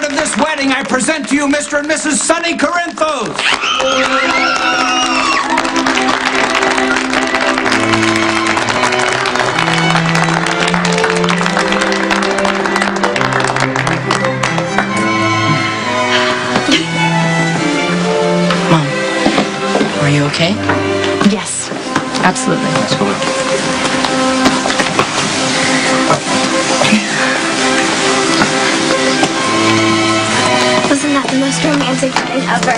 part of this wedding, I present to you Mr. and Mrs. Sonny Corinthos. Mom, are you okay? Yes, absolutely. Let's go. Wasn't that the most romantic wedding ever?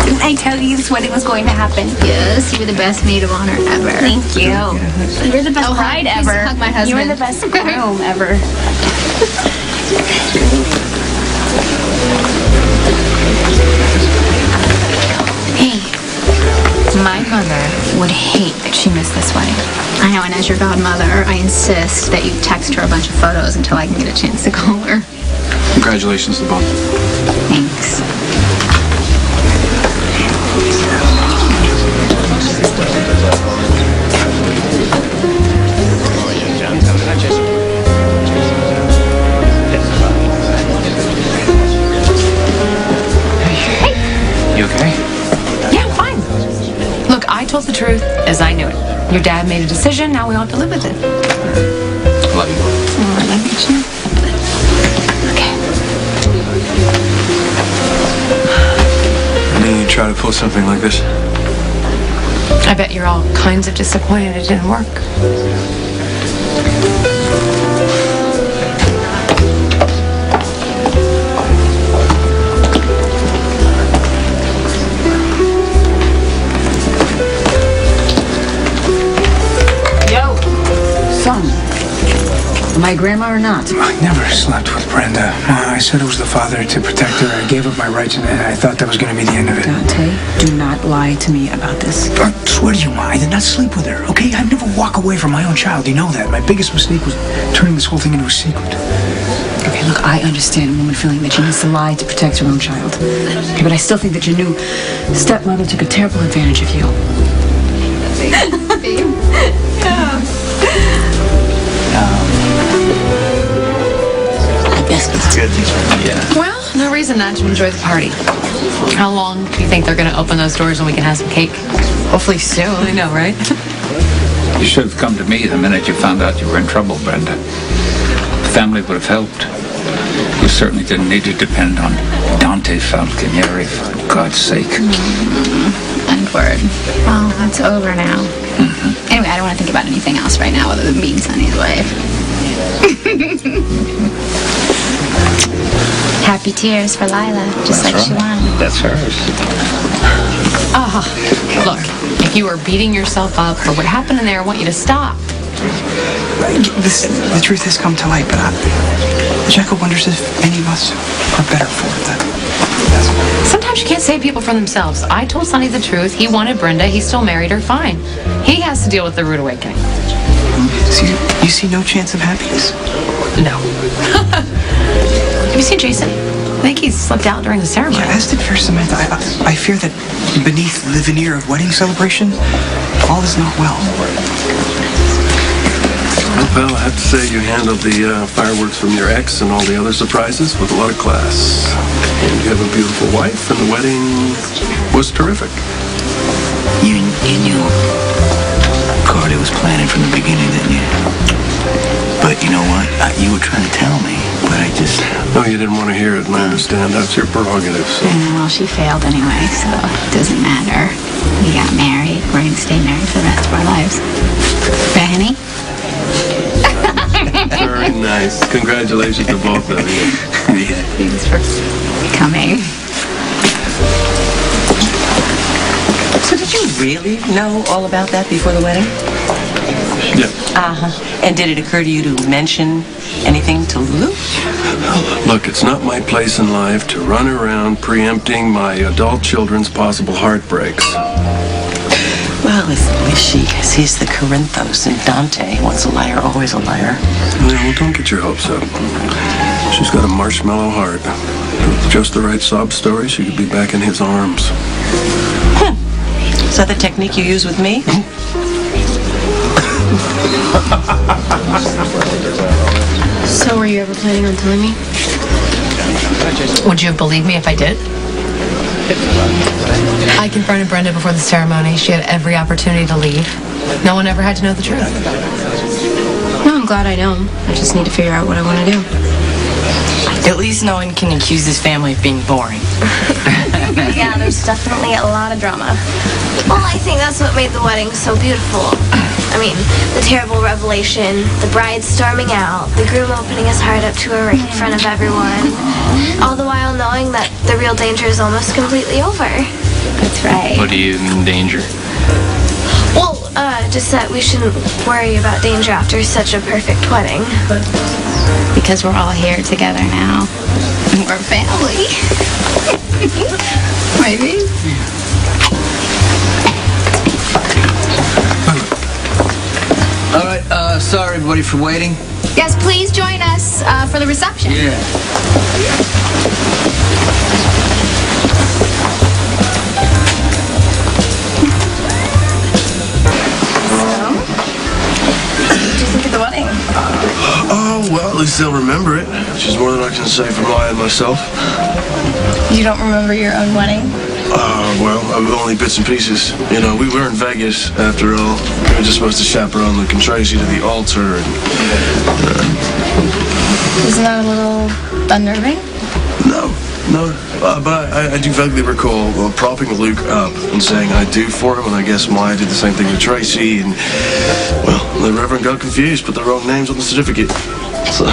Didn't I tell you this wedding was going to happen? Yes, you were the best maid of honor ever. Thank you. You're the best bride please ever. hug my husband. You were the best groom ever. Hey, my mother would hate that she missed this wedding. I know, and as your godmother, I insist that you text her a bunch of photos until I can get a chance to call her. Congratulations to both. Thanks. You okay? Yeah, I'm fine. Look, I told the truth as I knew it. Your dad made a decision, now we all have to live with it. Love you. Oh, I love you too. Okay. I knew you'd try to pull something like this. I bet you're all kinds of disappointed it didn't work. Son, am I grandma or not? I never slept with Brenda. I said I was the father to protect her. I gave up my rights, and I thought that was going to be the end of it. Dante, do not lie to me about this. I swear to you, Ma, I did not sleep with her, okay? I'd never walk away from my own child. You know that. My biggest mistake was turning this whole thing into a secret. Okay, look, I understand a woman feeling that she needs to lie to protect her own child. Okay, but I still think that your new stepmother took a terrible advantage of you. I guess it's good. Yeah. Well, no reason not to enjoy the party. How long do you think they're going to open those doors and we can have some cake? Hopefully soon, I know, right? You should have come to me the minute you found out you were in trouble, Brenda. The family would have helped. You certainly didn't need to depend on Dante Falconieri, for God's sake. End word. Well, it's over now. Anyway, I don't want to think about anything else right now other than being Sonny's wife. Happy tears for Lila, just like she wanted. That's hers. Look, if you were beating yourself up for what happened in there, I want you to stop. The truth has come to light, but Jekyll wonders if any of us are better for it. Sometimes you can't save people from themselves. I told Sonny the truth. He wanted Brenda. He still married her. Fine. He has to deal with the rude awakening. So you see no chance of happiness? No. Have you seen Jason? I think he slipped out during the ceremony. Yeah, as did Fair Samantha. I fear that beneath the veneer of wedding celebration, all is not well. Well, I have to say you handled the fireworks from your ex and all the other surprises with a lot of class. And you have a beautiful wife, and the wedding was terrific. You knew Carter was planning from the beginning, didn't you? But you know what? You were trying to tell me, but I just... No, you didn't want to hear it, and I understand. That's your prerogative, so... Yeah, well, she failed anyway, so it doesn't matter. We got married. We're going to stay married for the rest of our lives. Right, honey? Very nice. Congratulations to both of you. Thanks for coming. So did you really know all about that before the wedding? Yeah. Uh-huh. And did it occur to you to mention anything to Lulu? Look, it's not my place in life to run around preempting my adult children's possible heartbreaks. Well, is wishy, because he's the Corinthos, and Dante, once a liar, always a liar. Yeah, well, don't get your hopes up. She's got a marshmallow heart. With just the right sob story, she could be back in his arms. Is that the technique you use with me? So were you ever planning on telling me? Would you have believed me if I did? I confronted Brenda before the ceremony. She had every opportunity to leave. No one ever had to know the truth. No, I'm glad I know. I just need to figure out what I want to do. At least no one can accuse this family of being boring. Yeah, there's definitely a lot of drama. Well, I think that's what made the wedding so beautiful. I mean, the terrible revelation, the bride storming out, the groom opening his heart up to her right in front of everyone, all the while knowing that the real danger is almost completely over. That's right. What do you mean, danger? Well, just that we shouldn't worry about danger after such a perfect wedding. Because we're all here together now. We're family. Maybe. All right, sorry everybody for waiting. Yes, please join us for the reception. What do you think of the wedding? Oh, well, at least they'll remember it, which is more than I can say for myself. You don't remember your own wedding? Well, only bits and pieces. You know, we were in Vegas, after all. We were just supposed to chaperone Luke and Tracy to the altar, and... Isn't that a little unnerving? No. But I do vaguely recall propping Luke up and saying I do for him, and I guess Maya did the same thing with Tracy, and, well, the Reverend got confused, put the wrong names on the certificate. So...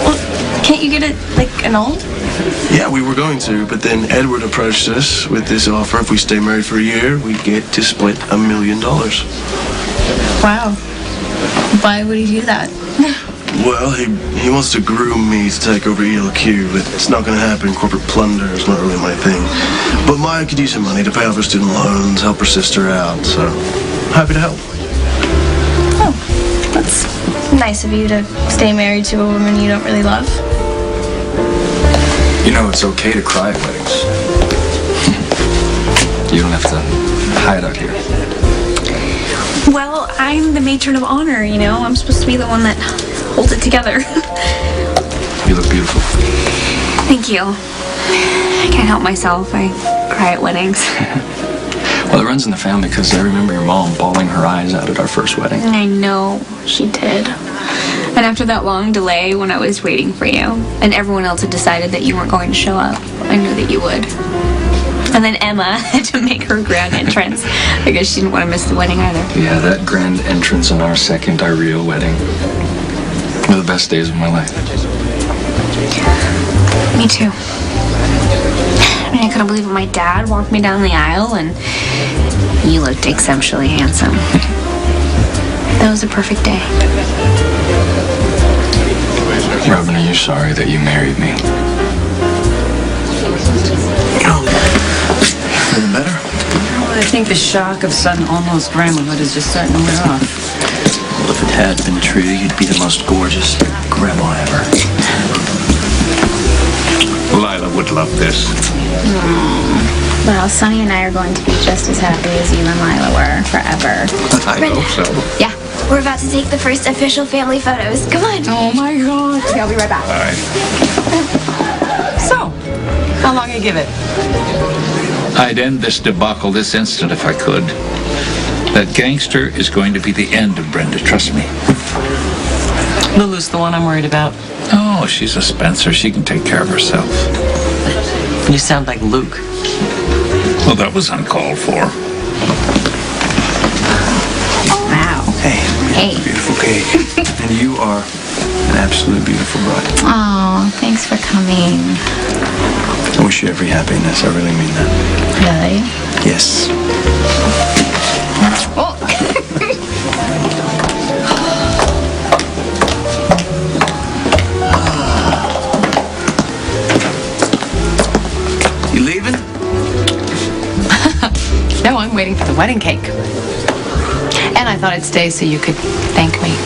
Well, can't you get it, like, annulled? Yeah, we were going to, but then Edward approached us with this offer. If we stay married for a year, we get to split $1 million. Wow. Why would he do that? Well, he wants to groom me to take over ELQ, but it's not going to happen. Corporate plunder is not really my thing. But Maya could use some money to pay off her student loans, help her sister out, so happy to help. Oh, that's nice of you to stay married to a woman you don't really love. You know, it's okay to cry at weddings. You don't have to hide out here. Well, I'm the matron of honor, you know? I'm supposed to be the one that holds it together. You look beautiful. Thank you. I can't help myself. I cry at weddings. Well, it runs in the family because I remember your mom bawling her eyes out at our first wedding. I know she did. And after that long delay when I was waiting for you, and everyone else had decided that you weren't going to show up, I knew that you would. And then Emma had to make her grand entrance. I guess she didn't want to miss the wedding either. Yeah, that grand entrance and our second, our real wedding, were the best days of my life. Me too. I mean, I couldn't believe it. My dad walked me down the aisle, and you looked exceptionally handsome. That was a perfect day. Robin, are you sorry that you married me? Feeling better? Well, I think the shock of sudden almost grandmahood is just starting to wear off. Well, if it had been true, you'd be the most gorgeous grandma ever. Lila would love this. Well, Sonny and I are going to be just as happy as you and Lila were forever. I hope so. Yeah. We're about to take the first official family photos. Come on. Oh my God. Okay, I'll be right back. All right. So, how long you give it? I'd end this debacle this instant if I could. That gangster is going to be the end of Brenda, trust me. Lulu's the one I'm worried about. Oh, she's a Spencer. She can take care of herself. You sound like Luke. Well, that was uncalled for. Wow. Hey, Hey. beautiful cake. And you are an absolute beautiful bride. Oh, thanks for coming. I wish you every happiness. I really mean that. Really? Yes. Oh. You leaving? No, I'm waiting for the wedding cake. And I thought I'd stay so you could thank me.